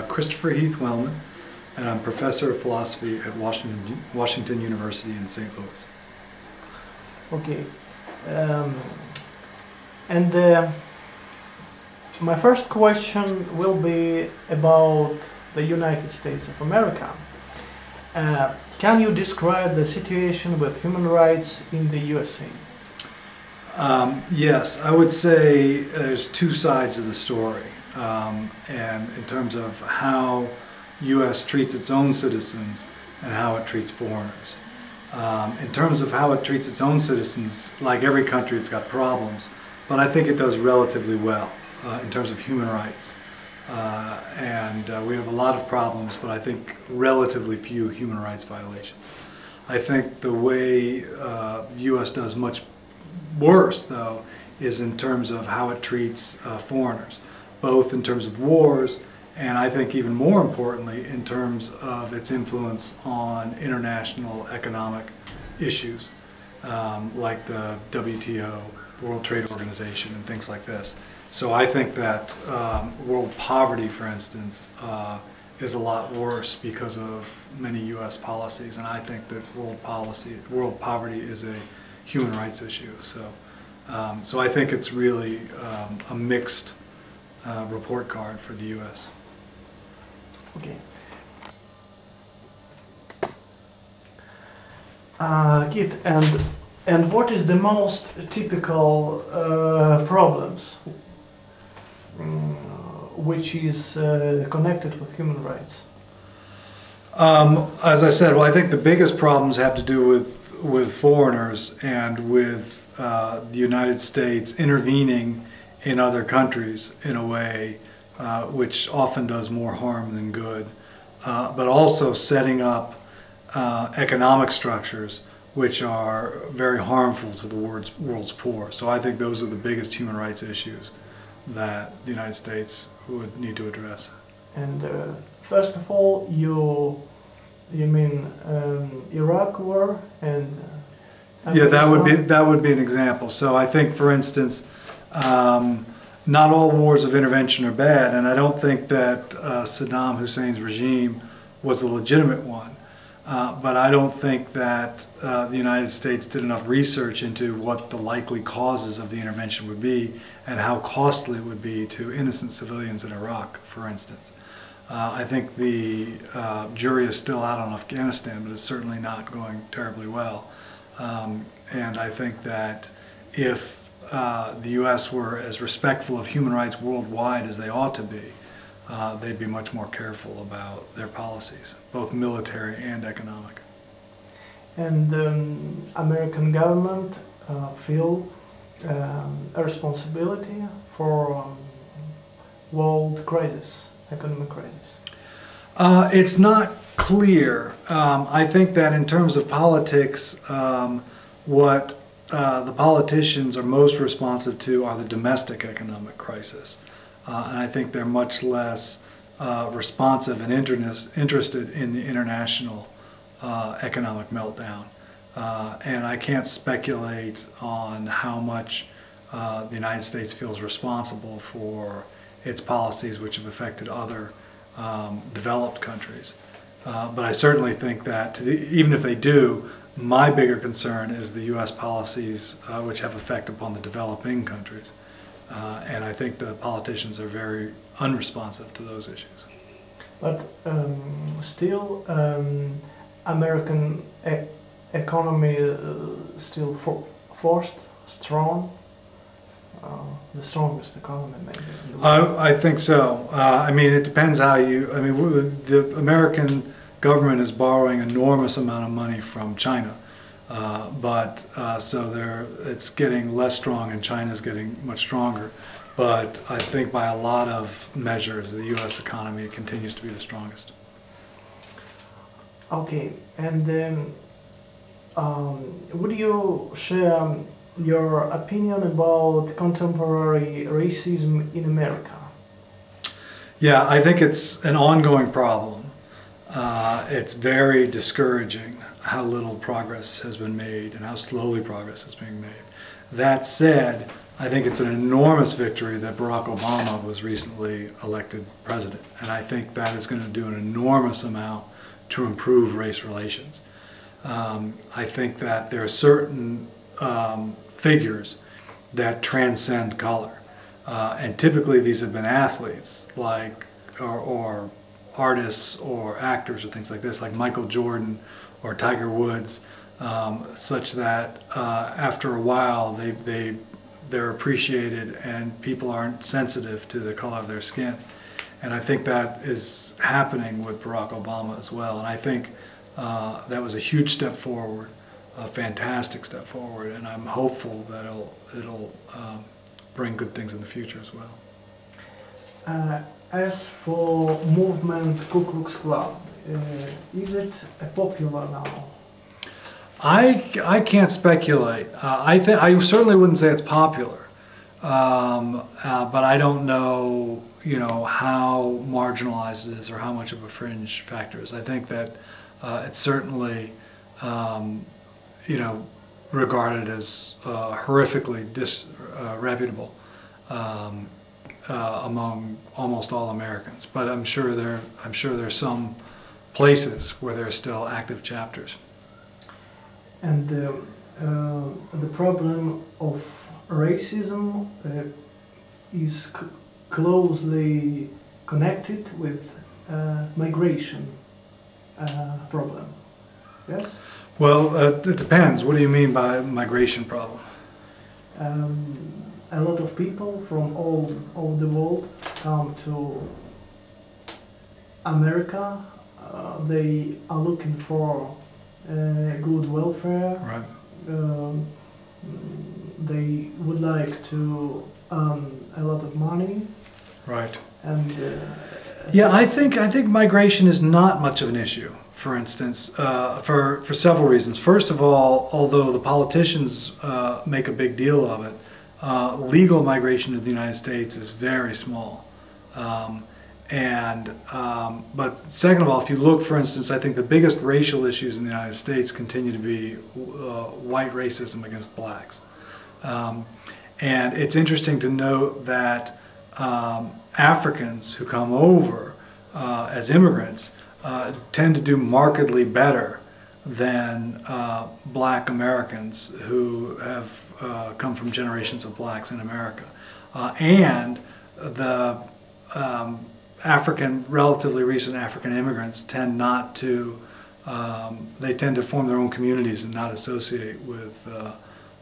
Christopher Heath Wellman, and I'm professor of philosophy at Washington University in St. Louis. Okay. My first question will be about the United States of America. Can you describe the situation with human rights in the USA? Yes, I would say there's two sides of the story, and in terms of how U.S. treats its own citizens and how it treats foreigners. In terms of how it treats its own citizens, like every country, it's got problems, but I think it does relatively well in terms of human rights. We have a lot of problems, but I think relatively few human rights violations. I think the way the U.S. does much worse, though, is in terms of how it treats foreigners, both in terms of wars and I think even more importantly in terms of its influence on international economic issues like the WTO, the World Trade Organization, and things like this. So I think that world poverty, for instance, is a lot worse because of many U.S. policies, and I think that world poverty is a human rights issue. So I think it's really a mixed report card for the U.S. Okay. Kit, and what is the most typical problems which is connected with human rights? As I said, well, I think the biggest problems have to do with foreigners and with the United States intervening in other countries in a way which often does more harm than good, but also setting up economic structures which are very harmful to the world's poor. So I think those are the biggest human rights issues that the United States would need to address. And first of all, you mean Iraq War and yeah, that would be an example. So I think, for instance, not all wars of intervention are bad, and I don't think that Saddam Hussein's regime was a legitimate one. But I don't think that the United States did enough research into what the likely causes of the intervention would be and how costly it would be to innocent civilians in Iraq, for instance. I think the jury is still out on Afghanistan, but it's certainly not going terribly well. And I think that if the U.S. were as respectful of human rights worldwide as they ought to be, they'd be much more careful about their policies, both military and economic. And American government feel a responsibility for world crisis, economic crisis? It's not clear. I think that in terms of politics, what the politicians are most responsive to are the domestic economic crisis. And I think they're much less responsive and interested in the international economic meltdown. And I can't speculate on how much the United States feels responsible for its policies which have affected other developed countries. But I certainly think that even if they do, my bigger concern is the U.S. policies which have effect upon the developing countries. And I think the politicians are very unresponsive to those issues. But still, American economy still forced, strong, the strongest economy maybe in the world. I think so. I mean, it depends how you, I mean, the American government is borrowing an enormous amount of money from China. So it's getting less strong and China's getting much stronger. But I think by a lot of measures, the U.S. economy continues to be the strongest. Okay, and then would you share your opinion about contemporary racism in America? Yeah, I think it's an ongoing problem. It's very discouraging how little progress has been made and how slowly progress is being made. That said, I think it's an enormous victory that Barack Obama was recently elected president. And I think that is going to do an enormous amount to improve race relations. I think that there are certain figures that transcend color. And typically these have been athletes, like, or artists or actors or things like this, like Michael Jordan or Tiger Woods, such that after a while they're appreciated and people aren't sensitive to the color of their skin. And I think that is happening with Barack Obama as well. And I think that was a huge step forward, a fantastic step forward, and I'm hopeful that it'll bring good things in the future as well. As for movement Ku Klux Klan, is it popular now? I can't speculate. I certainly wouldn't say it's popular, but I don't know, how marginalized it is or how much of a fringe factor it is. I think that it's certainly, regarded as horrifically disreputable among almost all Americans. But I'm sure there's some places where there are still active chapters. And the problem of racism is closely connected with migration problem. Yes? Well, it depends. What do you mean by migration problem? A lot of people from all over the world come to America. They are looking for good welfare. Right. They would like to earn a lot of money. Right. And yeah, I think migration is not much of an issue. For instance, for several reasons. First of all, although the politicians make a big deal of it, legal migration to the United States is very small. But second of all, if you look, for instance, I think the biggest racial issues in the United States continue to be white racism against blacks. And it's interesting to note that Africans who come over as immigrants tend to do markedly better than black Americans who have come from generations of blacks in America. And the relatively recent African immigrants tend not to, they tend to form their own communities and not associate with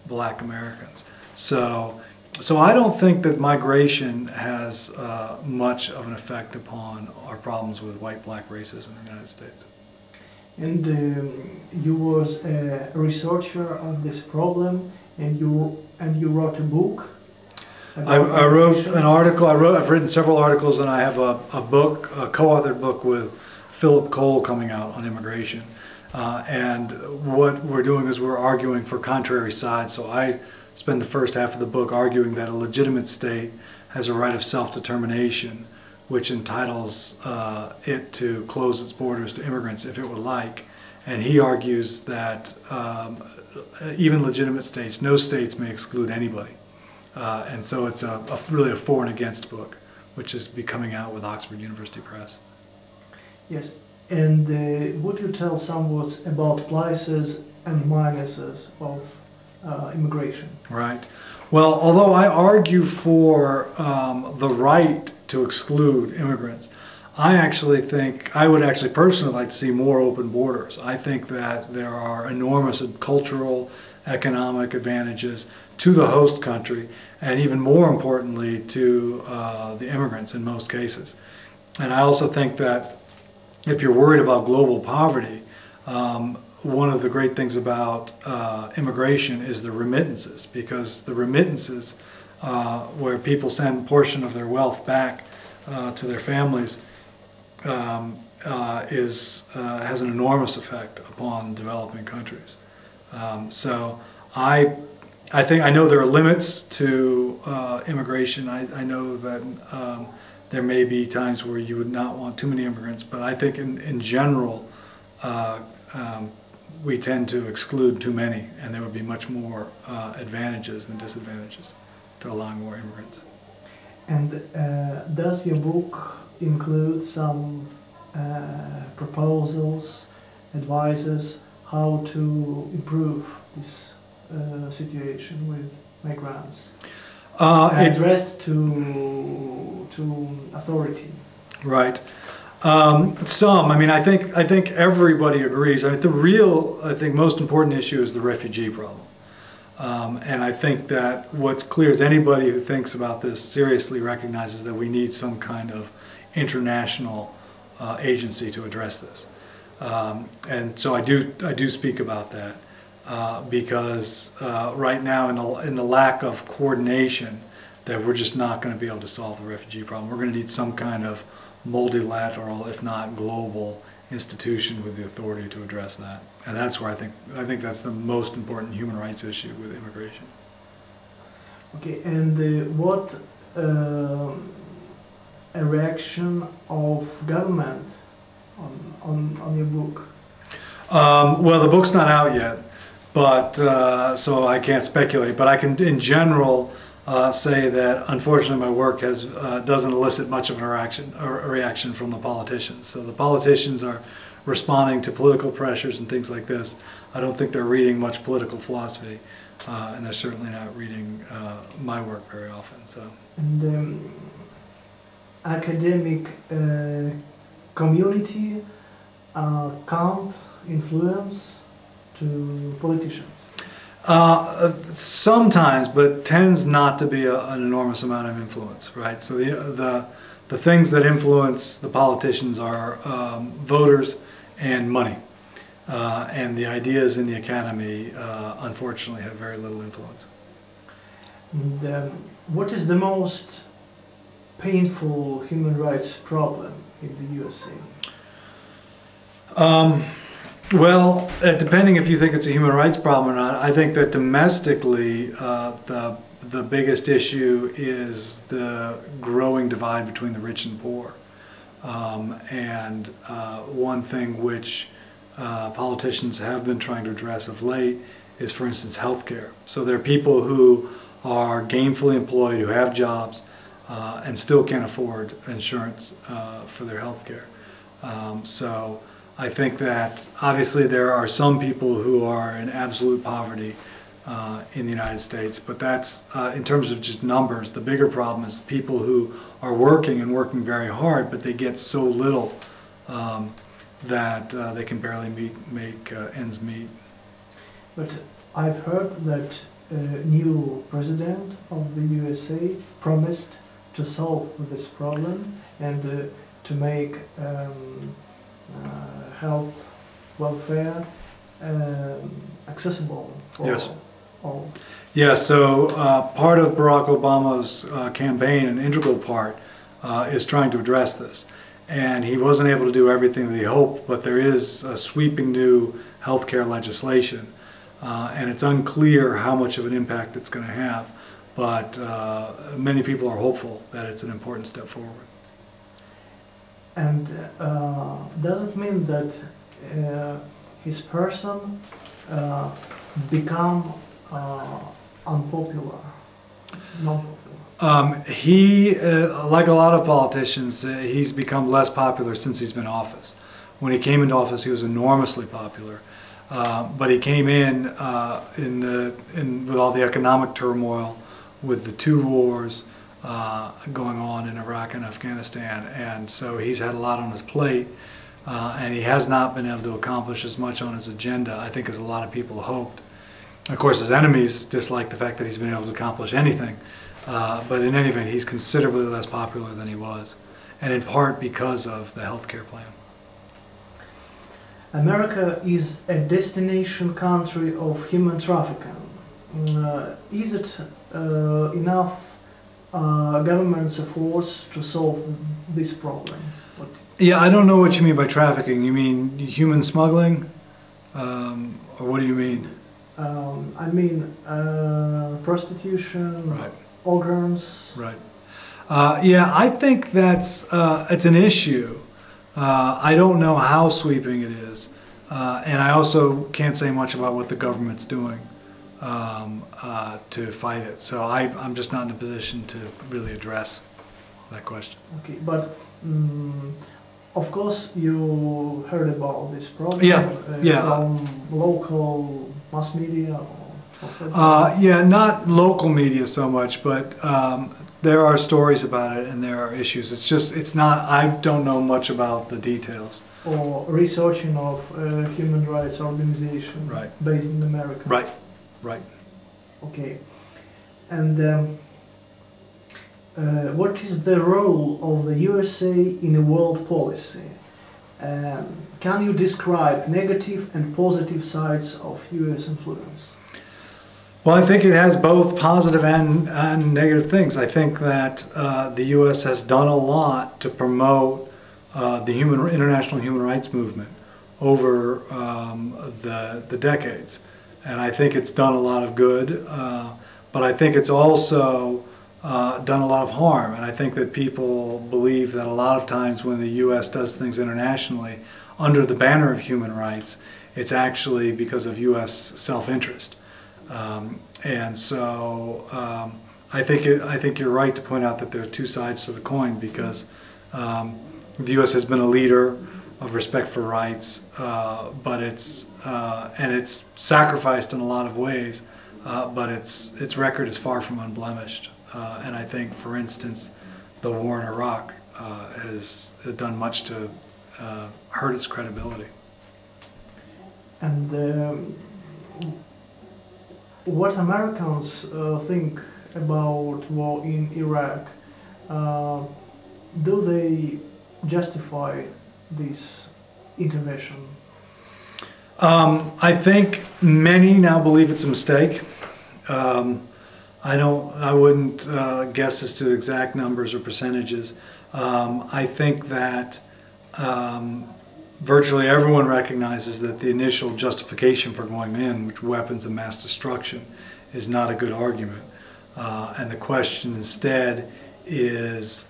black Americans. So I don't think that migration has much of an effect upon our problems with white-black racism in the United States. And you was a researcher of this problem, and you wrote a book. I wrote an article. I've written several articles, and I have a book, a co-authored book with Philip Cole coming out on immigration. And what we're doing is we're arguing for contrary sides. So I spend the first half of the book arguing that a legitimate state has a right of self-determination, which entitles it to close its borders to immigrants if it would like. And he argues that even legitimate states, no states may exclude anybody. And so it's really a for and against book, which is be coming out with Oxford University Press. Yes, and would you tell some words about pluses and minuses of immigration? Right. Well, although I argue for the right to exclude immigrants, I would actually personally like to see more open borders. I think that there are enormous cultural, economic advantages to the host country, and even more importantly to the immigrants in most cases. And I also think that if you're worried about global poverty, one of the great things about immigration is the remittances, because the remittances, where people send a portion of their wealth back to their families, has an enormous effect upon developing countries. So I know there are limits to immigration. I know that there may be times where you would not want too many immigrants, but I think in general we tend to exclude too many, and there would be much more advantages than disadvantages to allowing more immigrants. And does your book include some proposals, advices, how to improve this situation with migrants? Addressed to authority. Right. Some. I mean, I think everybody agrees. I mean, I think most important issue is the refugee problem. And I think that what's clear is anybody who thinks about this seriously recognizes that we need some kind of international agency to address this. And so I do speak about that because right now in the lack of coordination, that we're just not going to be able to solve the refugee problem. We're going to need some kind of multilateral, if not global, institution with the authority to address that. And that's where I think that's the most important human rights issue with immigration. Okay, and what a reaction of government on your book? Well, the book's not out yet, but so I can't speculate. But I can, in general, say that unfortunately my work doesn't elicit much of a reaction from the politicians. So the politicians are responding to political pressures and things like this. I don't think they're reading much political philosophy, and they're certainly not reading my work very often. So. And academic community can't influence to politicians. Sometimes, but tends not to be an enormous amount of influence, right? So the things that influence the politicians are voters and money, and the ideas in the academy, unfortunately, have very little influence. And, what is the most painful human rights problem in the USA? Well, depending if you think it's a human rights problem or not, I think that domestically the biggest issue is the growing divide between the rich and poor. And one thing which politicians have been trying to address of late is, for instance, health care. So there are people who are gainfully employed, who have jobs, and still can't afford insurance for their health care. So I think that obviously there are some people who are in absolute poverty in the United States, but that's, in terms of just numbers, the bigger problem is people who are working and working very hard, but they get so little that they can barely make ends meet. But I've heard that new president of the USA promised to solve this problem and to make health, welfare accessible for all. Yeah, so part of Barack Obama's campaign, an integral part, is trying to address this. And he wasn't able to do everything that he hoped, but there is a sweeping new health care legislation. And it's unclear how much of an impact it's going to have, but many people are hopeful that it's an important step forward. And does it mean that his person become unpopular, non-popular? He, like a lot of politicians, he's become less popular since he's been in office. When he came into office, he was enormously popular. But he came in with all the economic turmoil, with the two wars going on in Iraq and Afghanistan, and so he's had a lot on his plate, and he has not been able to accomplish as much on his agenda, I think, as a lot of people hoped. Of course, his enemies dislike the fact that he's been able to accomplish anything, but in any event, he's considerably less popular than he was, and in part because of the health care plan. America is a destination country of human trafficking. Is it enough government's efforts to solve this problem? Yeah, I don't know what you mean by trafficking. You mean human smuggling? Or what do you mean? I mean prostitution, right. Organs. Right. Yeah, I think that's it's an issue. I don't know how sweeping it is, and I also can't say much about what the government's doing. to fight it. So I'm just not in a position to really address that question. Okay, but of course you heard about this problem from local mass media or yeah, not local media so much, but there are stories about it and there are issues. It's not, I don't know much about the details. Or researching of human rights organization based in America. Right, right. Okay. And what is the role of the USA in a world policy? Can you describe negative and positive sides of US influence? Well, I think it has both positive and negative things. I think that the U.S. has done a lot to promote the international human rights movement over the decades. And I think it's done a lot of good, but I think it's also done a lot of harm. And I think that people believe that a lot of times when the U.S. does things internationally under the banner of human rights, it's actually because of U.S. self-interest. And so I think you're right to point out that there are two sides to the coin, because the U.S. has been a leader of respect for rights, but it's sacrificed in a lot of ways, but its record is far from unblemished. And I think, for instance, the war in Iraq has done much to hurt its credibility. And what Americans think about war in Iraq? Do they justify this intervention? I think many now believe it's a mistake. I wouldn't guess as to exact numbers or percentages. I think that virtually everyone recognizes that the initial justification for going in, which weapons of mass destruction, is not a good argument. And the question instead is,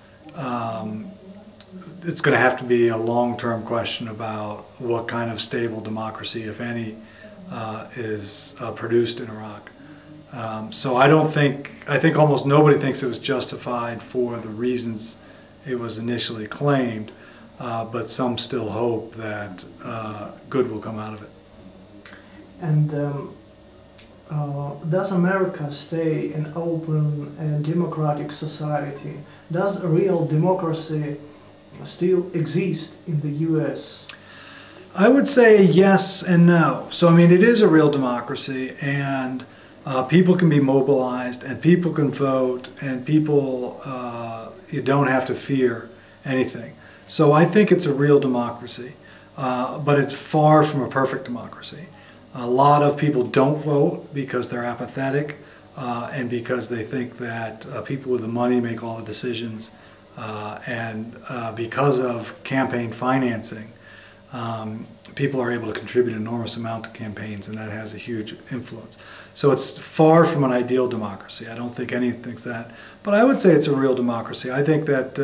it's going to have to be a long-term question about what kind of stable democracy, if any, is produced in Iraq. So I think almost nobody thinks it was justified for the reasons it was initially claimed, but some still hope that good will come out of it. And does America stay an open and democratic society? Does a real democracy still exist in the U.S.? I would say yes and no. So I mean, it is a real democracy, and people can be mobilized, and people can vote, and people, you don't have to fear anything. So I think it's a real democracy, but it's far from a perfect democracy. A lot of people don't vote because they're apathetic, and because they think that people with the money make all the decisions, and because of campaign financing, people are able to contribute an enormous amount to campaigns, and that has a huge influence. So it's far from an ideal democracy. I don't think anyone thinks that, but I would say it's a real democracy. I think that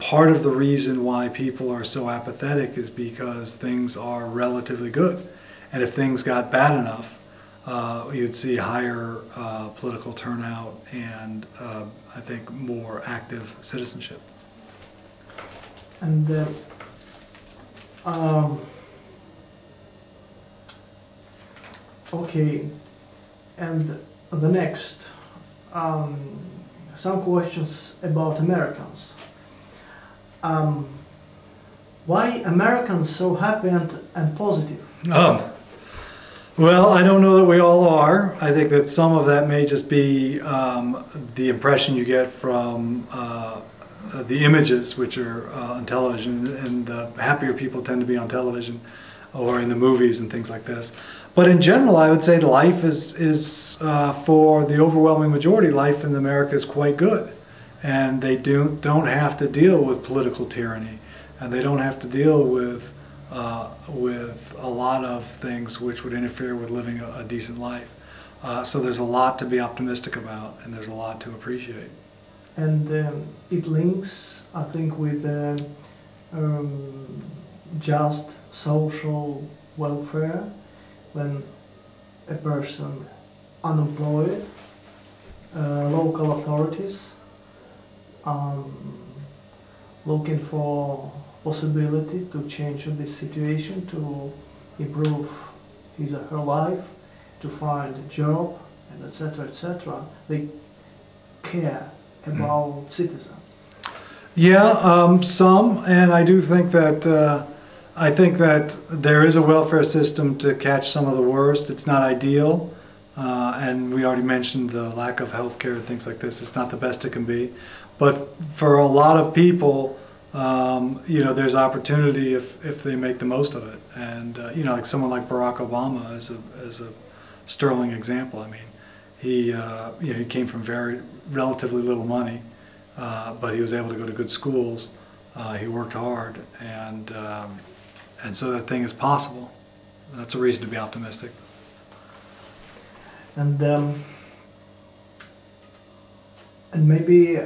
part of the reason why people are so apathetic is because things are relatively good, and if things got bad enough, you'd see higher political turnout and I think more active citizenship. And okay, and the next, some questions about Americans. Why Americans so happy and positive? Well, I don't know that we all are. I think that some of that may just be the impression you get from the images which are on television, and the happier people tend to be on television or in the movies and things like this. But in general, I would say life is for the overwhelming majority, life in America is quite good. And they don't have to deal with political tyranny, and they don't have to deal with a lot of things which would interfere with living a decent life. So there's a lot to be optimistic about, and there's a lot to appreciate. And it links, I think, with just social welfare, when a person unemployed, local authorities looking for possibility to change this situation, to improve his or her life, to find a job, and etc., etc. They care about citizens. Yeah, some, and I do think that there is a welfare system to catch some of the worst. It's not ideal, and we already mentioned the lack of health care and things like this. It's not the best it can be, but for a lot of people, you know, there's opportunity if they make the most of it. And you know, like someone like Barack Obama is a sterling example. I mean, he you know, he came from relatively little money, but he was able to go to good schools. He worked hard, and so that thing is possible. That's a reason to be optimistic. And maybe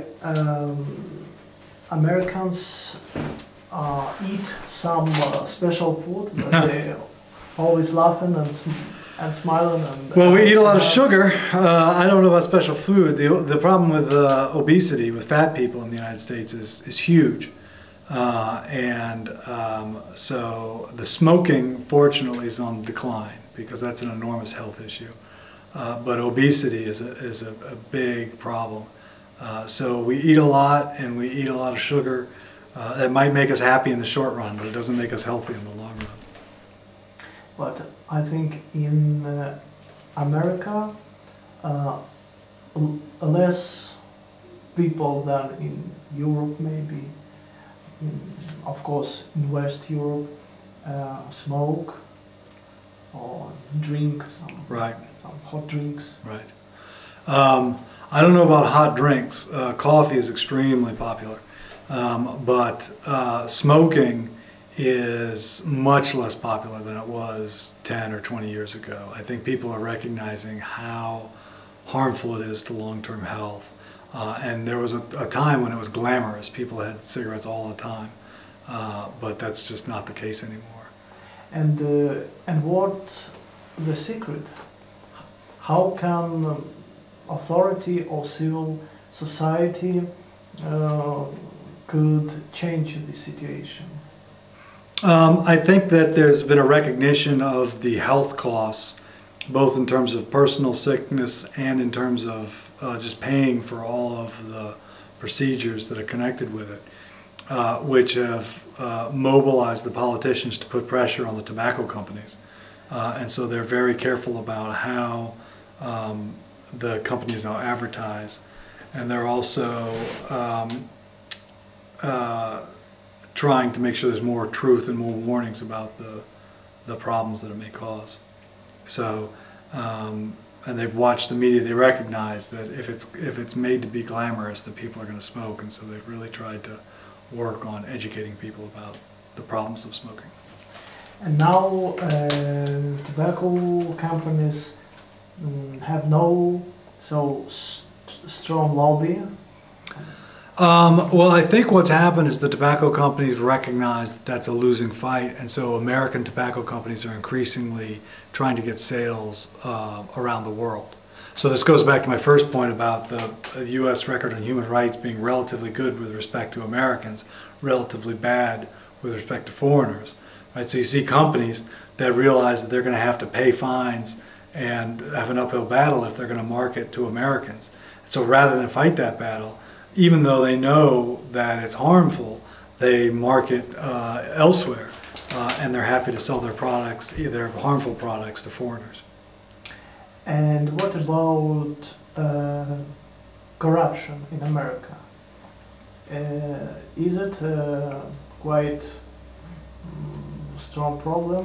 Americans eat some special food that they always laughing and smiling. And well, we eat a lot of sugar. I don't know about special food. The problem with obesity, with fat people in the United States, is huge. So the smoking, fortunately, is on decline because that's an enormous health issue. But obesity is a big problem. So we eat a lot, and we eat a lot of sugar. It might make us happy in the short run, but it doesn't make us healthy in the long run. But I think in America, less people than in Europe, maybe. Of course, in West Europe, smoke or drink some hot drinks. Right. I don't know about hot drinks. Coffee is extremely popular, but smoking is much less popular than it was 10 or 20 years ago. I think people are recognizing how harmful it is to long-term health. And there was a time when it was glamorous. People had cigarettes all the time, but that's just not the case anymore. And what the secret? How can authority or civil society could change the situation? I think that there's been a recognition of the health costs, both in terms of personal sickness and in terms of just paying for all of the procedures that are connected with it, which have mobilized the politicians to put pressure on the tobacco companies. And so they're very careful about how the companies now advertise. And they're also trying to make sure there's more truth and more warnings about the problems that it may cause. So, and they've watched the media. They recognize that if it's made to be glamorous, that people are going to smoke, and so they've really tried to work on educating people about the problems of smoking. And now tobacco companies have no so strong lobby. Well, I think what's happened is the tobacco companies recognize that that's a losing fight, and so American tobacco companies are increasingly trying to get sales around the world. So this goes back to my first point about the U.S. record on human rights being relatively good with respect to Americans, relatively bad with respect to foreigners. Right? So you see companies that realize that they're going to have to pay fines and have an uphill battle if they're going to market to Americans. So rather than fight that battle, even though they know that it's harmful, they market elsewhere, and they're happy to sell their products, either harmful products, to foreigners. And what about corruption in America? Is it quite strong problem?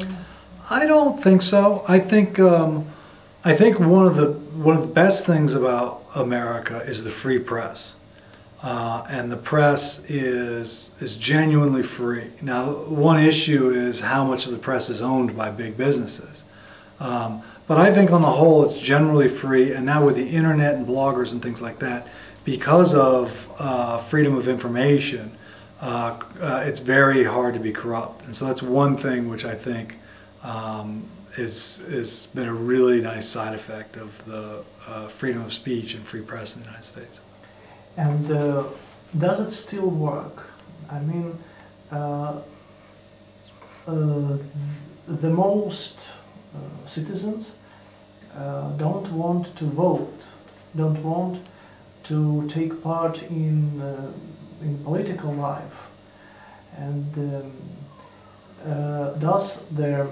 I don't think so. I think one of the best things about America is the free press. And the press is genuinely free. Now, one issue is how much of the press is owned by big businesses. But I think on the whole it's generally free, and now with the internet and bloggers and things like that, because of freedom of information, it's very hard to be corrupt. And so that's one thing which I think is been a really nice side effect of the freedom of speech and free press in the United States. And does it still work? I mean, the most citizens don't want to vote, don't want to take part in political life, and does their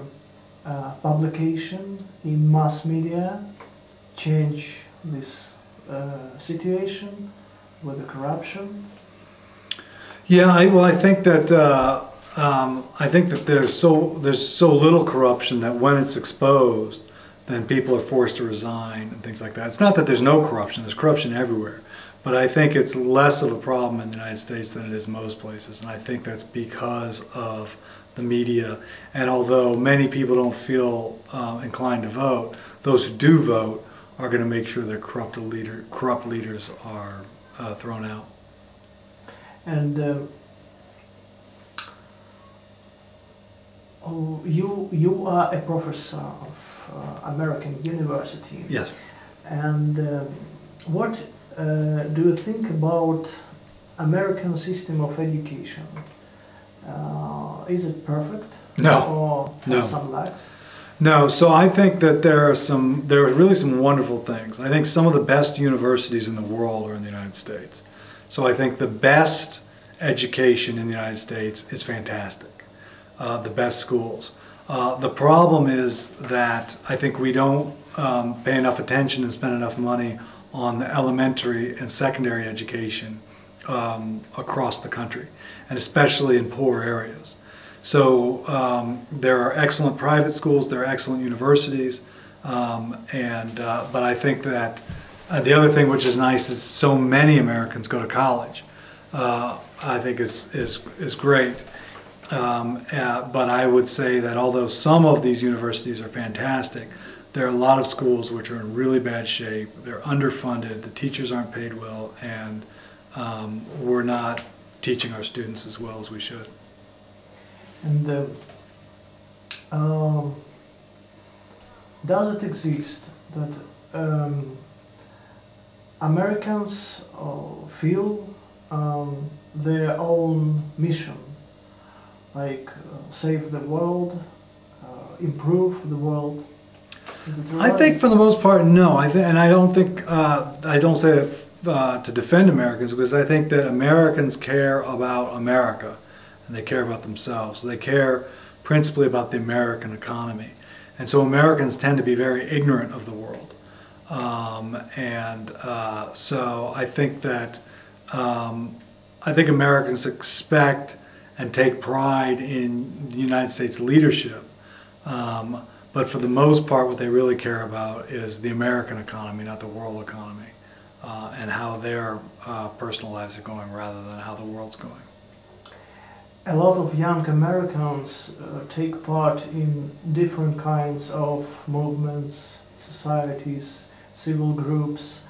publication in mass media change this situation with the corruption? Yeah, I think that there's so little corruption that when it's exposed, then people are forced to resign and things like that. It's not that there's no corruption; there's corruption everywhere. But I think it's less of a problem in the United States than it is most places, and I think that's because of the media. And although many people don't feel inclined to vote, those who do vote are going to make sure that corrupt leaders are thrown out. And you are a professor of American University. Yes. And what do you think about American system of education? Is it perfect? No. Or No. some lacks? No, so I think that there are really some wonderful things. I think some of the best universities in the world are in the United States. So I think the best education in the United States is fantastic. The best schools. The problem is that I think we don't pay enough attention and spend enough money on the elementary and secondary education across the country, and especially in poor areas. So there are excellent private schools, there are excellent universities, but I think that the other thing which is nice is so many Americans go to college. I think is great. But I would say that although some of these universities are fantastic, there are a lot of schools which are in really bad shape. They're underfunded, the teachers aren't paid well, and we're not teaching our students as well as we should. And does it exist that Americans feel their own mission, like save the world, improve the world? Is it right? I think for the most part, no. And I don't think I don't say that to defend Americans, because I think that Americans care about America, and they care about themselves. They care principally about the American economy, and so Americans tend to be very ignorant of the world. So I think that Americans expect and take pride in the United States leadership. But for the most part, what they really care about is the American economy, not the world economy, and how their personal lives are going rather than how the world's going. A lot of young Americans take part in different kinds of movements, societies, civil groups,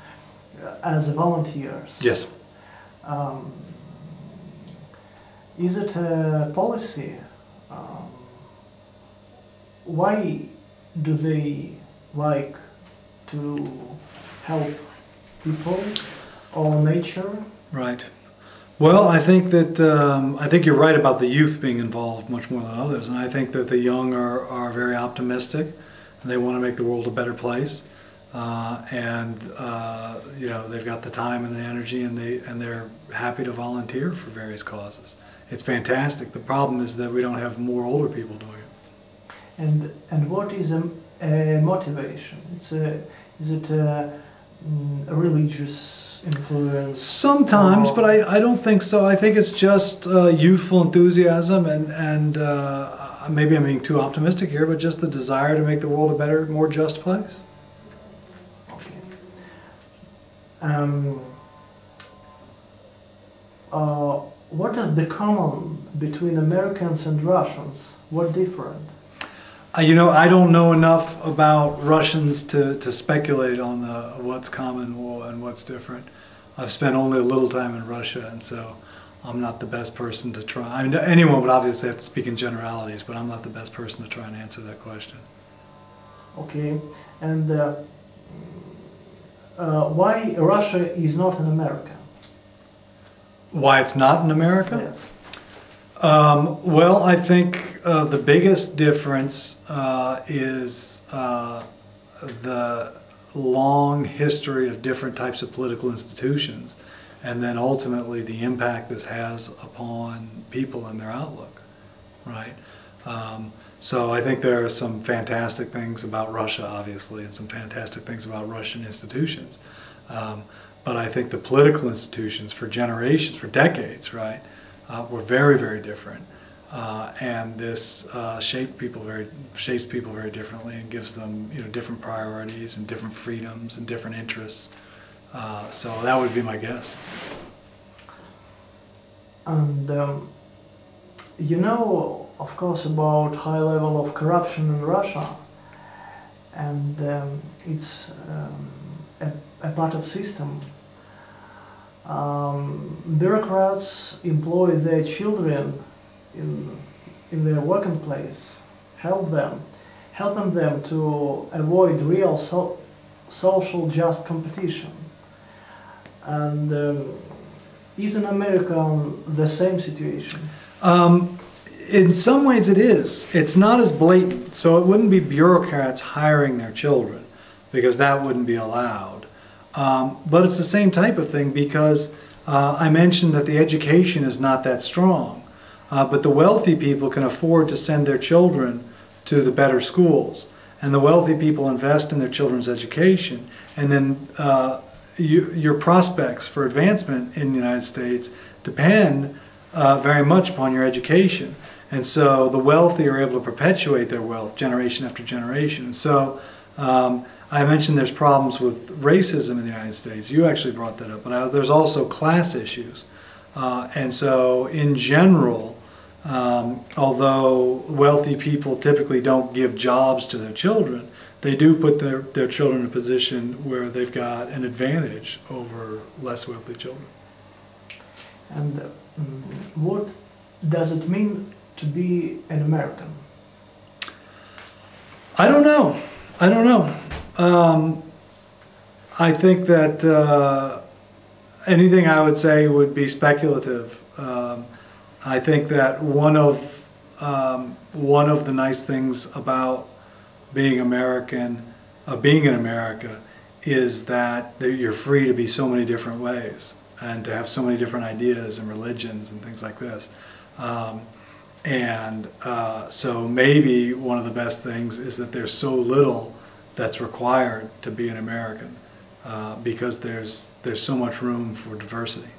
as volunteers. Yes. Is it a policy? Why do they like to help people or nature? Right. Well, I think that I think you're right about the youth being involved much more than others, and I think that the young are very optimistic, and they want to make the world a better place, you know, they've got the time and the energy, and they're happy to volunteer for various causes. It's fantastic. The problem is that we don't have more older people doing it. And what is a motivation? Is it a religious influence? Sometimes, but I don't think so. I think it's just youthful enthusiasm, and maybe I'm being too optimistic here, but just the desire to make the world a better, more just place. Okay. What is the common between Americans and Russians? What different? You know, I don't know enough about Russians to speculate on what's common and what's different. I've spent only a little time in Russia, and so I'm not the best person to try. I mean, anyone would obviously have to speak in generalities, but I'm not the best person to try and answer that question. Okay, and why Russia is not in America? Why it's not in America? Yes. Well, I think the biggest difference is the long history of different types of political institutions, and then ultimately the impact this has upon people and their outlook, right? So I think there are some fantastic things about Russia, obviously, and some fantastic things about Russian institutions. But I think the political institutions for generations, for decades, right, were very, very different. And this shapes people very differently and gives them, you know, different priorities and different freedoms and different interests. So that would be my guess. And you know, of course, about high level of corruption in Russia, and it's a part of system. Bureaucrats employ their children in their working place, helping them to avoid real social just competition. And is in America the same situation? In some ways it is. It's not as blatant. So it wouldn't be bureaucrats hiring their children, because that wouldn't be allowed. But it's the same type of thing, because I mentioned that the education is not that strong. But the wealthy people can afford to send their children to the better schools. And the wealthy people invest in their children's education. And then your prospects for advancement in the United States depend very much upon your education. And so the wealthy are able to perpetuate their wealth generation after generation. And so I mentioned there's problems with racism in the United States. You actually brought that up. But there's also class issues. And so in general, although wealthy people typically don't give jobs to their children, they do put their children in a position where they've got an advantage over less wealthy children. And what does it mean to be an American? I don't know. I think that anything I would say would be speculative. I think that one of the nice things about being American, being in America, is that you're free to be so many different ways and to have so many different ideas and religions and things like this. So maybe one of the best things is that there's so little that's required to be an American, because there's so much room for diversity.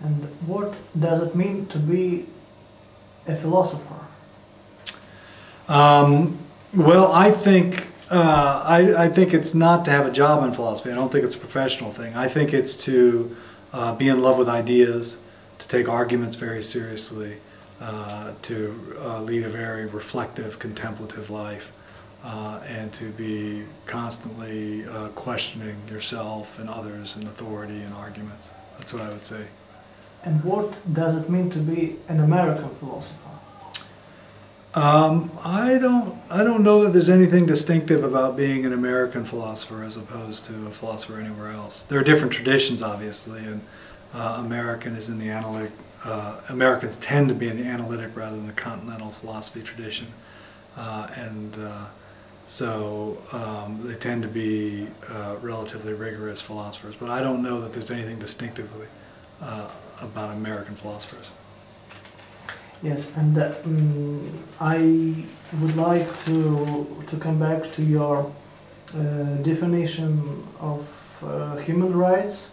And what does it mean to be a philosopher? Well, I think it's not to have a job in philosophy. I don't think it's a professional thing. I think it's to be in love with ideas, to take arguments very seriously, to lead a very reflective, contemplative life, and to be constantly questioning yourself and others and authority and arguments. That's what I would say. And what does it mean to be an American philosopher? I don't know that there's anything distinctive about being an American philosopher as opposed to a philosopher anywhere else. There are different traditions, obviously, and Americans tend to be in the analytic rather than the continental philosophy tradition, so they tend to be relatively rigorous philosophers. But I don't know that there's anything distinctively about American philosophers. Yes, and I would like to come back to your definition of human rights.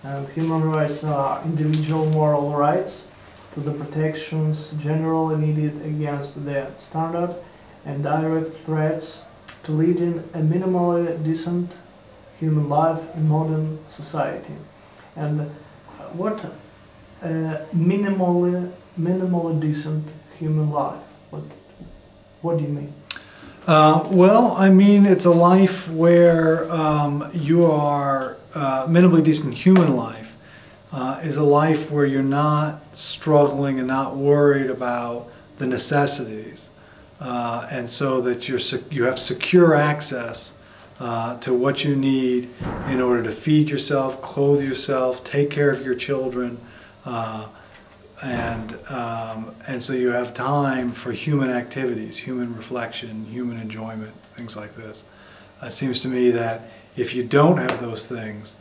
And human rights are individual moral rights to the protections generally needed against the standard and direct threats to leading a minimally decent human life in modern society. And what minimally decent human life? What do you mean? Well, I mean it's a life where you are minimally decent human life is a life where you're not struggling and not worried about the necessities and so that you have secure access to what you need in order to feed yourself, clothe yourself, take care of your children, and so you have time for human activities, human reflection, human enjoyment, things like this. It seems to me that if you don't have those things,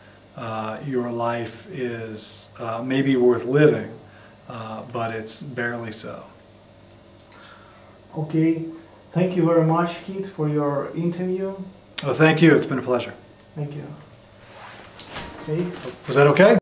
your life is maybe worth living, but it's barely so. Okay, thank you very much, Kit, for your interview. Oh, thank you. It's been a pleasure. Thank you. Okay. Was that okay?